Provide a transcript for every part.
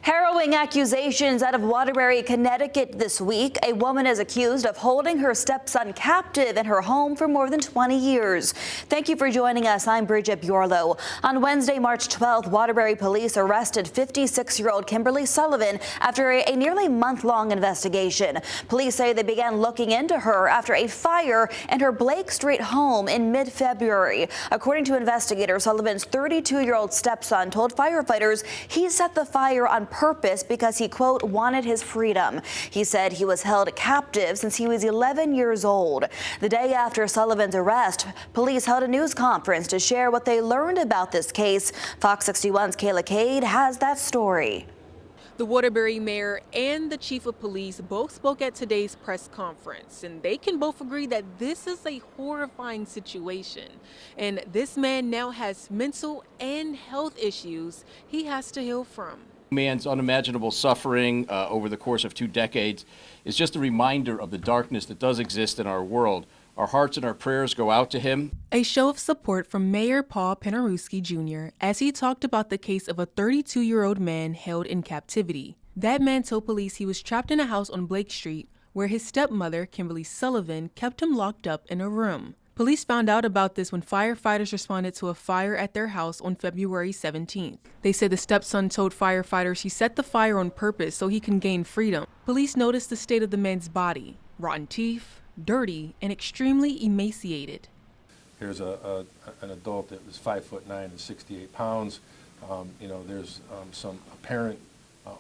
Harrowing accusations out of Waterbury, Connecticut this week. A woman is accused of holding her stepson captive in her home for more than 20 years. Thank you for joining us. I'm Bridget Bjorlo. On Wednesday, March 12th, Waterbury police arrested 56-year-old Kimberly Sullivan after a nearly month-long investigation. Police say they began looking into her after a fire in her Blake Street home in mid-February. According to investigators, Sullivan's 32-year-old stepson told firefighters he set the fire on purpose because he, quote, wanted his freedom. He said he was held captive since he was 11 years old. The day after Sullivan's arrest, police held a news conference to share what they learned about this case. Fox 61's Kayla Cade has that story. The Waterbury mayor and the chief of police both spoke at today's press conference, and they can both agree that this is a horrifying situation. And this man now has mental and health issues he has to heal from. Man's unimaginable suffering over the course of 2 decades is just a reminder of the darkness that does exist in our world. Our hearts and our prayers go out to him. A show of support from Mayor Paul Penarewski Jr. as he talked about the case of a 32-year-old man held in captivity. That man told police he was trapped in a house on Blake Street where his stepmother, Kimberly Sullivan, kept him locked up in a room. Police found out about this when firefighters responded to a fire at their house on February 17th. They said the stepson told firefighters he set the fire on purpose so he can gain freedom. Police noticed the state of the man's body: rotten teeth, dirty, and extremely emaciated. Here's an adult that was 5'9" and 68 pounds. There's some apparent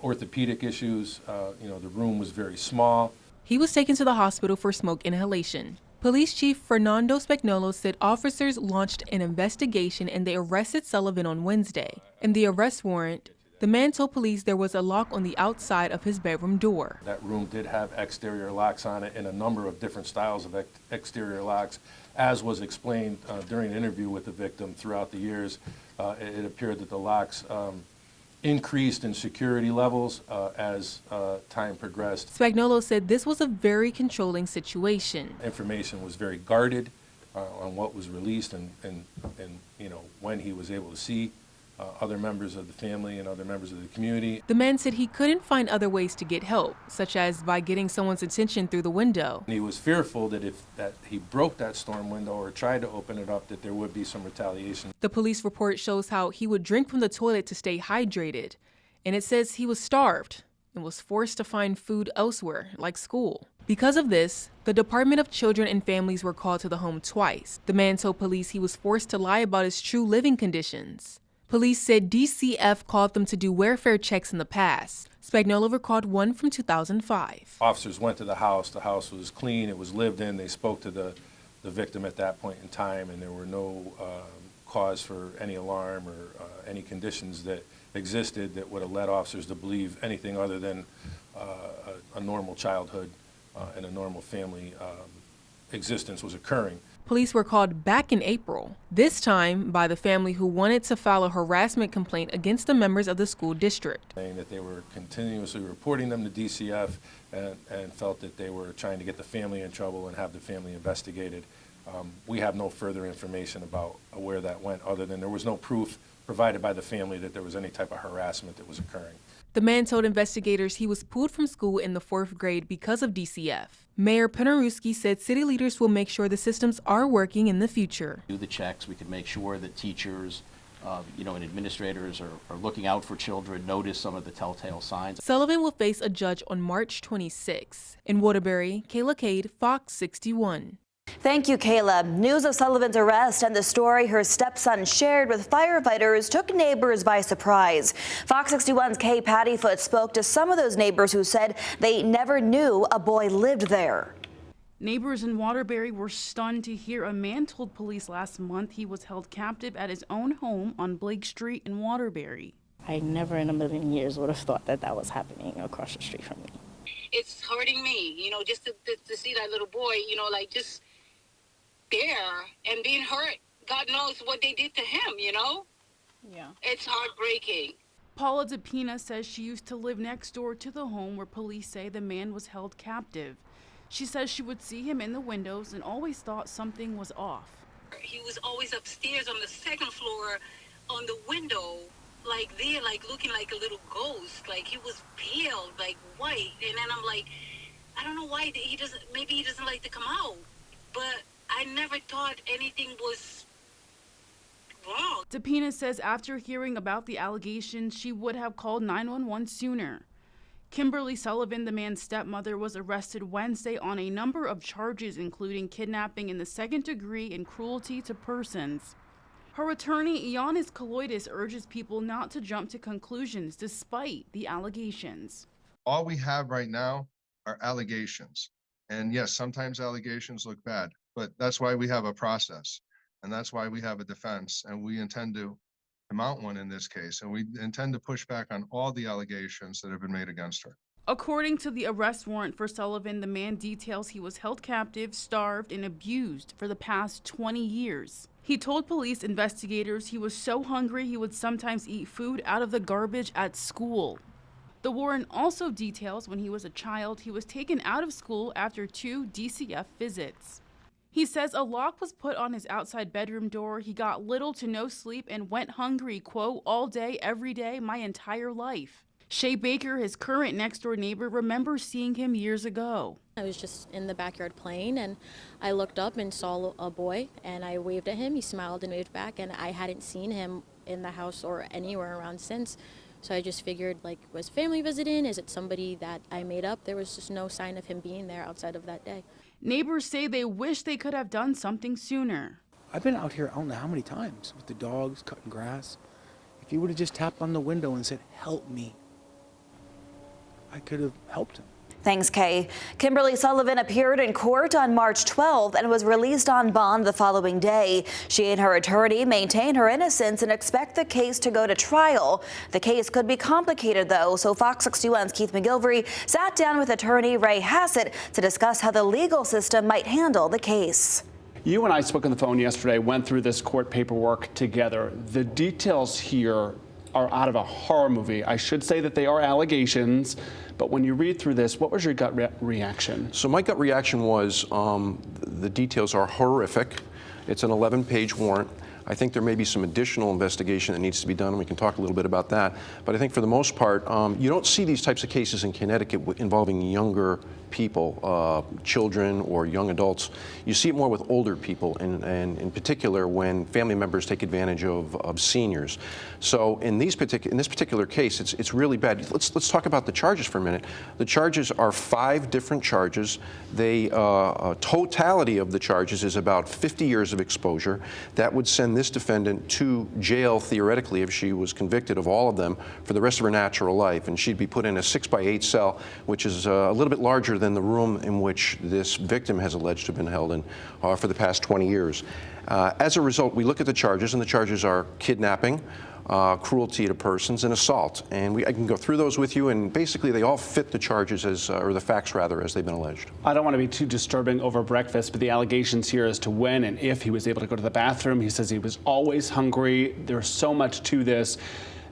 orthopedic issues. The room was very small. He was taken to the hospital for smoke inhalation. Police Chief Fernando Spagnolo said officers launched an investigation and they arrested Sullivan on Wednesday. In the arrest warrant, the man told police there was a lock on the outside of his bedroom door. That room did have exterior locks on it and a number of different styles of exterior locks. As was explained during an interview with the victim throughout the years, it appeared that the locks increased in security levels as time progressed. Spagnolo said this was a very controlling situation. Information was very guarded on what was released and when he was able to see other members of the family and other members of the community. The man said he couldn't find other ways to get help, such as by getting someone's attention through the window. He was fearful that if he broke that storm window or tried to open it up, that there would be some retaliation. The police report shows how he would drink from the toilet to stay hydrated, and it says he was starved and was forced to find food elsewhere, like school. Because of this, the Department of Children and Families were called to the home twice. The man told police he was forced to lie about his true living conditions. Police said DCF called them to do welfare checks in the past. Spagnolo recalled one from 2005. Officers went to the house. The house was clean. It was lived in. They spoke to the victim at that point in time, and there were no cause for any alarm or any conditions that existed that would have led officers to believe anything other than a normal childhood and a normal family existence was occurring. Police were called back in April, this time by the family who wanted to file a harassment complaint against the members of the school district. Saying that they were continuously reporting them to DCF and felt that they were trying to get the family in trouble and have the family investigated. We have no further information about where that went other than there was no proof provided by the family that there was any type of harassment that was occurring. The man told investigators he was pulled from school in the 4th grade because of DCF. Mayor Penarewski said city leaders will make sure the systems are working in the future. Do the checks, we can make sure that teachers, and administrators are looking out for children, notice some of the telltale signs. Sullivan will face a judge on March 26. In Waterbury, Kayla Cade, Fox 61. Thank you, Kayla. News of Sullivan's arrest and the story her stepson shared with firefighters took neighbors by surprise. Fox 61's Kay Pattyfoot spoke to some of those neighbors who said they never knew a boy lived there. Neighbors in Waterbury were stunned to hear a man told police last month he was held captive at his own home on Blake Street in Waterbury. I never in a million years would have thought that was happening across the street from me. It's hurting me, just to see that little boy, just there and being hurt. God knows what they did to him, Yeah. It's heartbreaking. Paula DePina says she used to live next door to the home where police say the man was held captive. She says she would see him in the windows and always thought something was off. He was always upstairs on the 2nd floor on the window like there, like looking like a little ghost. Like he was pale, like white. And then I'm like, I don't know why he doesn't, maybe he doesn't like to come out. But I never thought anything was wrong. Tapina says after hearing about the allegations, she would have called 911 sooner. Kimberly Sullivan, the man's stepmother, was arrested Wednesday on a number of charges, including kidnapping in the second degree and cruelty to persons. Her attorney, Ioannis Kaloidis, urges people not to jump to conclusions despite the allegations. All we have right now are allegations. And yes, sometimes allegations look bad, but that's why we have a process. And that's why we have a defense. And we intend to mount one in this case. And we intend to push back on all the allegations that have been made against her. According to the arrest warrant for Sullivan, the man details he was held captive, starved, and abused for the past 20 years. He told police investigators he was so hungry he would sometimes eat food out of the garbage at school. The warrant also details when he was a child, he was taken out of school after 2 DCF visits. He says a lock was put on his outside bedroom door. He got little to no sleep and went hungry, quote, all day, every day, my entire life. Shay Baker, his current next-door neighbor, remembers seeing him years ago. I was just in the backyard playing, and I looked up and saw a boy, and I waved at him. He smiled and waved back, and I hadn't seen him in the house or anywhere around since. So I just figured, like, was family visiting? Is it somebody that I made up? There was just no sign of him being there outside of that day. Neighbors say they wish they could have done something sooner. I've been out here I don't know how many times with the dogs cutting grass. If he would have just tapped on the window and said, help me, I could have helped him. Thanks, Kay. Kimberly Sullivan appeared in court on March 12th and was released on bond the following day. She and her attorney maintain her innocence and expect the case to go to trial. The case could be complicated, though, so Fox 61's Keith McGilvery sat down with attorney Ray Hassett to discuss how the legal system might handle the case. You and I spoke on the phone yesterday, went through this court paperwork together. The details here are out of a horror movie. I should say that they are allegations, but when you read through this, what was your gut reaction? So my gut reaction was the details are horrific. It's an 11-page warrant. I think there may be some additional investigation that needs to be done, and we can talk a little bit about that. But I think for the most part, you don't see these types of cases in Connecticut involving younger people, children or young adults. You see it more with older people, and in particular when family members take advantage of seniors. So in this particular case, it's really bad. Let's talk about the charges for a minute. The charges are 5 different charges. The totality of the charges is about 50 years of exposure. That would send this defendant to jail, theoretically, if she was convicted of all of them, for the rest of her natural life. And she'd be put in a 6x8 cell, which is a little bit larger than the room in which this victim has alleged to have been held in for the past 20 years. As a result, we look at the charges, and the charges are kidnapping, cruelty to persons, and assault. And I can go through those with you, and basically they all fit the charges or the facts rather, as they've been alleged. I don't want to be too disturbing over breakfast, but the allegations here as to when and if he was able to go to the bathroom. He says he was always hungry. There's so much to this.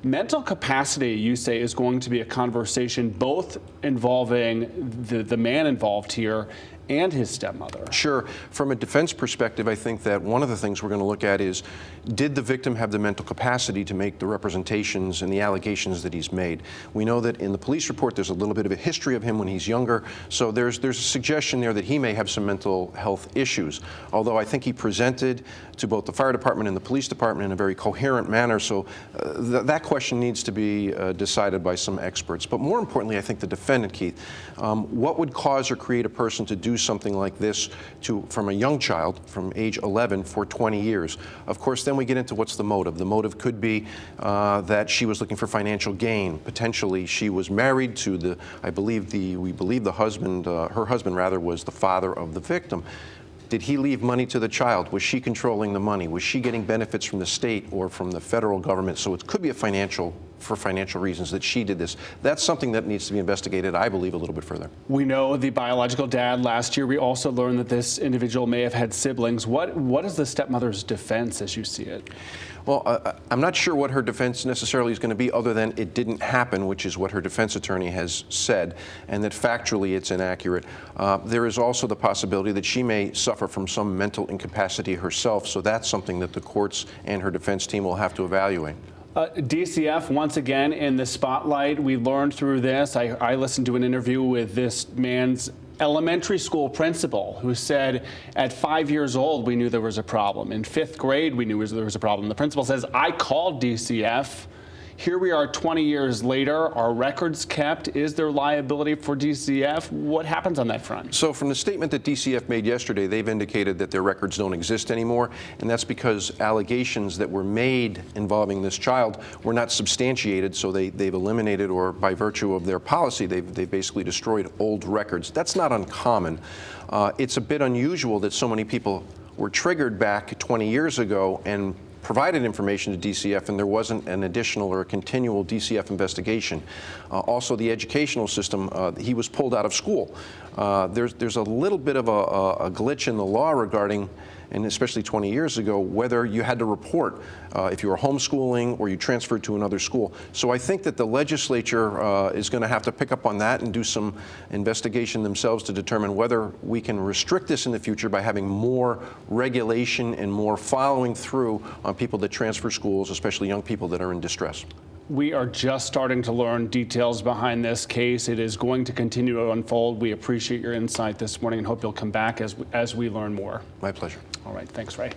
Mental capacity, you say, is going to be a conversation both involving the man involved here and his stepmother. Sure. From a defense perspective, I think that one of the things we're going to look at is, did the victim have the mental capacity to make the representations and the allegations that he's made? We know that in the police report there's a little bit of a history of him when he's younger, so there's a suggestion there that he may have some mental health issues. Although I think he presented to both the fire department and the police department in a very coherent manner, so that question needs to be decided by some experts. But more importantly, I think the defendant, Keith, what would cause or create a person to do something like this from a young child, from age 11, for 20 years? Of course, then we get into what's the motive. The motive could be that she was looking for financial gain. Potentially, she was married to we believe the husband, her husband rather, was the father of the victim. Did he leave money to the child? Was she controlling the money? Was she getting benefits from the state or from the federal government? So it could be for financial reasons that she did this. That's something that needs to be investigated, I believe, a little bit further. We know the biological dad. Last year, we also learned that this individual may have had siblings. What is the stepmother's defense as you see it? Well, I'm not sure what her defense necessarily is going to be, other than it didn't happen, which is what her defense attorney has said, and that factually it's inaccurate. There is also the possibility that she may suffer from some mental incapacity herself, so that's something that the courts and her defense team will have to evaluate. DCF once again in the spotlight. We learned through this. I listened to an interview with this man's elementary school principal who said at 5 years old we knew there was a problem. In 5th grade we knew there was a problem. The principal says, I called DCF. Here we are 20 years later. Are records kept? Is there liability for DCF? What happens on that front? So from the statement that DCF made yesterday, they've indicated that their records don't exist anymore, and that's because allegations that were made involving this child were not substantiated, so they've eliminated, or by virtue of their policy, they've basically destroyed old records. That's not uncommon. It's a bit unusual that so many people were triggered back 20 years ago and provided information to DCF, and there wasn't an additional or a continual DCF investigation. Also, the educational system, he was pulled out of school. There's a little bit of a glitch in the law regarding, and especially 20 years ago, whether you had to report if you were homeschooling or you transferred to another school. So I think that the legislature is going to have to pick up on that and do some investigation themselves to determine whether we can restrict this in the future by having more regulation and more following through on people that transfer schools, especially young people that are in distress. We are just starting to learn details behind this case. It is going to continue to unfold. We appreciate your insight this morning and hope you'll come back as we learn more. My pleasure. All right, thanks, Ray.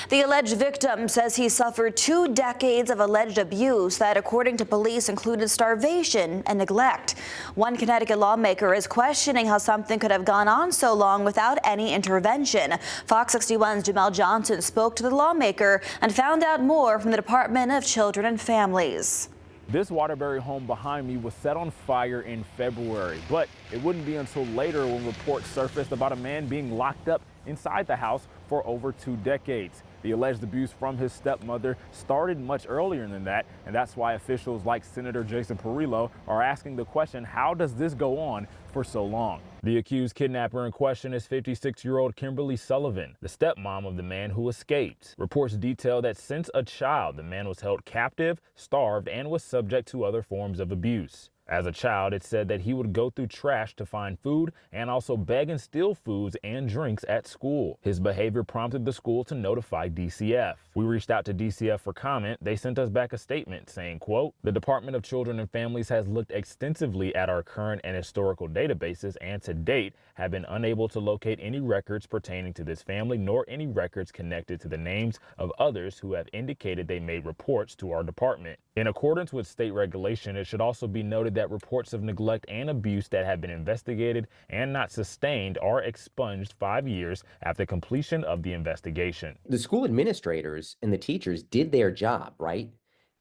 The alleged victim says he suffered 2 decades of alleged abuse that, according to police, included starvation and neglect. One Connecticut lawmaker is questioning how something could have gone on so long without any intervention. Fox 61's Jamel Johnson spoke to the lawmaker and found out more from the Department of Children and Families. This Waterbury home behind me was set on fire in February, but it wouldn't be until later when reports surfaced about a man being locked up inside the house for over 2 decades. The alleged abuse from his stepmother started much earlier than that, and that's why officials like Senator Jason Perillo are asking the question, how does this go on for so long? The accused kidnapper in question is 56-year-old Kimberly Sullivan, the stepmom of the man who escaped. Reports detail that since a child, the man was held captive, starved, and was subject to other forms of abuse. As a child, it said that he would go through trash to find food and also beg and steal foods and drinks at school. His behavior prompted the school to notify DCF. We reached out to DCF for comment. They sent us back a statement saying, quote, "The Department of Children and Families has looked extensively at our current and historical databases and to date have been unable to locate any records pertaining to this family nor any records connected to the names of others who have indicated they made reports to our department. In accordance with state regulation, it should also be noted that reports of neglect and abuse that have been investigated and not sustained are expunged 5 years after completion of the investigation." The school administrators and the teachers did their job, right?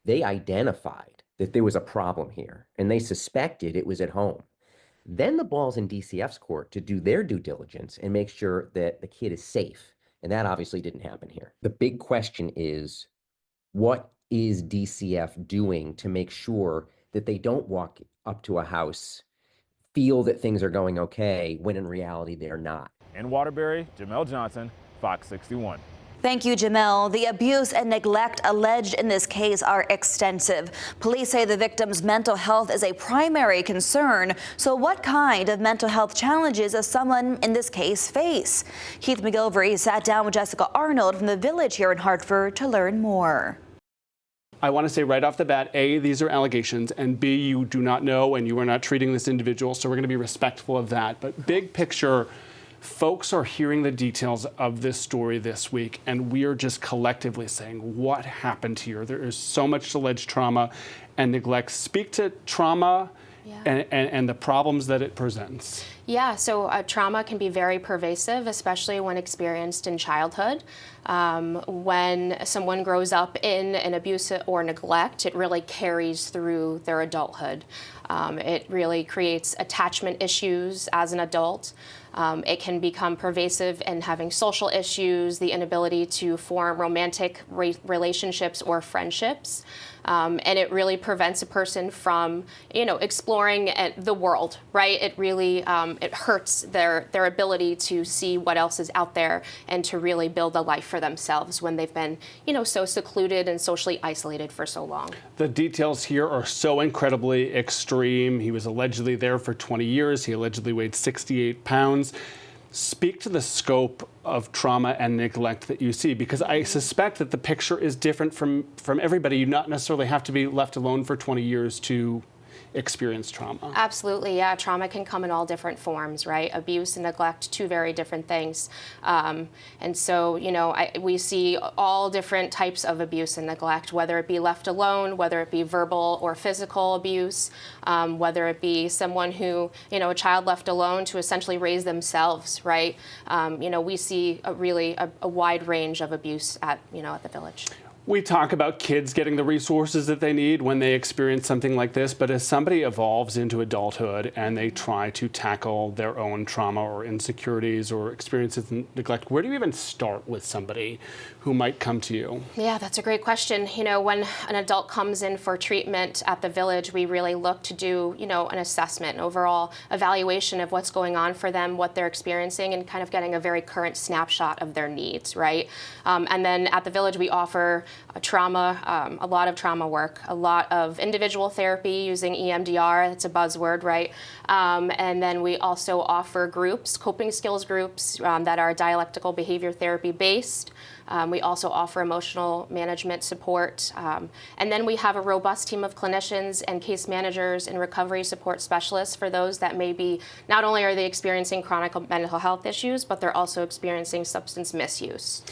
They identified that there was a problem here and they suspected it was at home. Then the ball's in DCF's court to do their due diligence and make sure that the kid is safe. And that obviously didn't happen here. The big question is, what is DCF doing to make sure that they don't walk up to a house, feel that things are going okay, when in reality they're not? In Waterbury, Jamel Johnson, Fox 61. Thank you, Jamel. The abuse and neglect alleged in this case are extensive. Police say the victim's mental health is a primary concern. So what kind of mental health challenges does someone in this case face? Keith McGilvery sat down with Jessica Arnold from the Village here in Hartford to learn more. I want to say right off the bat, A, these are allegations, and B, you do not know and you are not treating this individual, so we're going to be respectful of that. But big picture, folks are hearing the details of this story this week, and we are just collectively saying, what happened here? There is so much alleged trauma and neglect. Speak to trauma and the problems that it presents. Yeah, so trauma can be very pervasive, especially when experienced in childhood. When someone grows up in an abuse or neglect, it really carries through their adulthood. It really creates attachment issues as an adult. It can become pervasive in having social issues, the inability to form romantic relationships or friendships. And it really prevents a person from, exploring the world, right? It really, it hurts their ability to see what else is out there and to really build a life for themselves when they've been, so secluded and socially isolated for so long. The details here are so incredibly extreme. He was allegedly there for 20 years. He allegedly weighed 68 pounds. Speak to the scope of trauma and neglect that you see, because I suspect that the picture is different from everybody. You not necessarily have to be left alone for 20 years to experience trauma. Absolutely, yeah. Trauma can come in all different forms, right? Abuse and neglect, two very different things. And so, you know, we see all different types of abuse and neglect, whether it be left alone, whether it be verbal or physical abuse, whether it be someone who, you know, a child left alone to essentially raise themselves, right? You know, we see a wide range of abuse at the village. We talk about kids getting the resources that they need when they experience something like this, but as somebody evolves into adulthood and they try to tackle their own trauma or insecurities or experiences in neglect, where do you even start with somebody who might come to you? Yeah, that's a great question. You know, when an adult comes in for treatment at the village, we really look to do, you know, an assessment, an overall evaluation of what's going on for them, what they're experiencing, and kind of getting a very current snapshot of their needs, right? And then at the village, we offer a lot of trauma work, a lot of individual therapy using EMDR, that's a buzzword, right? And then we also offer groups, coping skills groups that are dialectical behavior therapy based. We also offer emotional management support. And then we have a robust team of clinicians and case managers and recovery support specialists for those that may be, not only are they experiencing chronic mental health issues, but they're also experiencing substance misuse.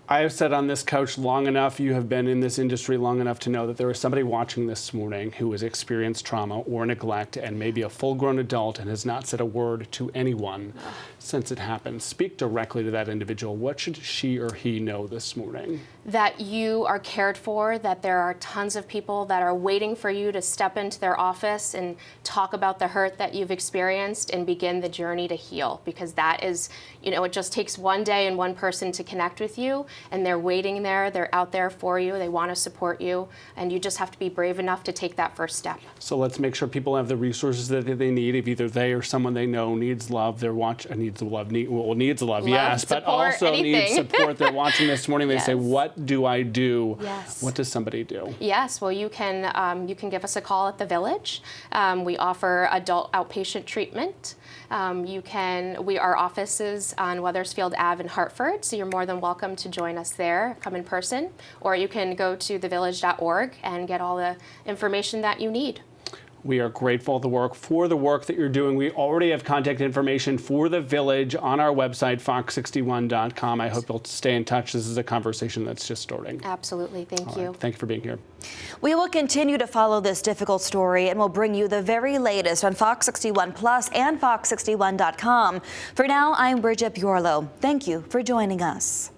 I have sat on this couch long enough, you have been in this industry long enough to know that there is somebody watching this morning who has experienced trauma or neglect and maybe a full-grown adult and has not said a word to anyone since it happened. Speak directly to that individual. What should she or he know this morning? That you are cared for, that there are tons of people that are waiting for you to step into their office and talk about the hurt that you've experienced and begin the journey to heal. Because that is, you know, it just takes one day and one person to connect with you, and they're waiting there, they're out there for you, they want to support you, and you just have to be brave enough to take that first step. So let's make sure people have the resources that they need. If either they or someone they know needs love, needs love, yes, but also needs support. They're watching this morning, they say, what do I do? Yes. What does somebody do? Yes, well, you can give us a call at the village. We offer adult outpatient treatment. Our office is on Wethersfield Ave in Hartford, so you're more than welcome to join us there, come in person, or you can go to thevillage.org and get all the information that you need. We are grateful for the work that you're doing. We already have contact information for the village on our website, fox61.com. I hope you'll stay in touch. This is a conversation that's just starting. Absolutely. Thank you. Thank you for being here. We will continue to follow this difficult story, and we'll bring you the very latest on Fox 61 Plus and fox61.com. For now, I'm Bridget Bjorlo. Thank you for joining us.